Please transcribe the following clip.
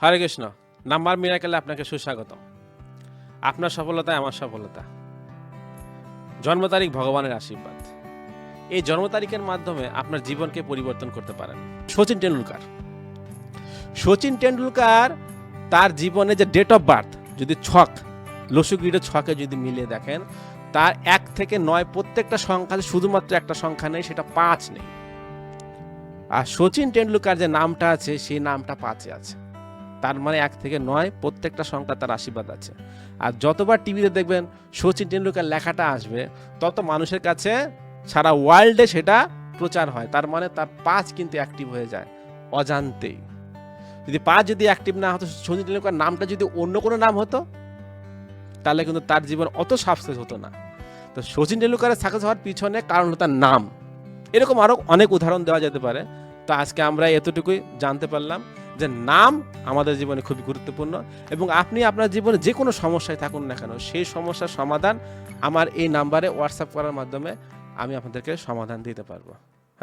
হরে Krishna. Number মিরাকেলে আপনাকে সুস্বাগতম। আপনার সফলতায় আমার সফলতা। জন্ম তারিখ ভগবানের আশীর্বাদ। এই জন্ম তারিখের মাধ্যমে আপনার জীবনকে পরিবর্তন করতে পারেন। সচিন টেন্ডুলকার তার জীবনে যে ডেট অফ বার্থ যদি ছক লসুগ্রিডের ছকে যদি মিলিয়ে দেখেন, তার 1 থেকে 9 প্রত্যেকটা সংখ্যা শুধুমাত্র একটা সংখ্যা নেই, সেটা 5 নেই। আর সচিন টেন্ডুলকার যে নামটা আছে সেই নামটা 5-এ আছে। তার মানে 1 থেকে 9 প্রত্যেকটা সংখ্যা তার আশীর্বাদ আছে। আর যতবার টিভিতে দেখবেন সচিন টেন্ডুলকার লেখাটা আসবে, তত মানুষের কাছে সারা ওয়ার্ল্ডে সেটা প্রচার হয়। তার মানে তার 5 কিন্তু অ্যাক্টিভ হয়ে যায় অজান্তেই। যদি 5 যদি অ্যাক্টিভ না হতো, সচিন টেন্ডুলকার নামটা যদি অন্য কোনো নাম হতো, তাহলে কিন্তু তার জীবন অত সাকসেস হতো না। তো সচিন টেন্ডুলকারের সাকসেস হওয়ার পিছনে কারণ হলো তার নাম। এরকম আরও অনেক উদাহরণ দেওয়া যেতে পারে। তো আজকে আমরা এতটুকুই জানতে পারলাম যে নাম আমাদের জীবনে খুবই গুরুত্বপূর্ণ, এবং আপনি আপনার জীবনে যে কোনো সমস্যায় থাকুন না কেন, সেই সমস্যার সমাধান আমার এই নাম্বারে হোয়াটসঅ্যাপ করার মাধ্যমে আমি আপনাদেরকে সমাধান দিতে পারবো।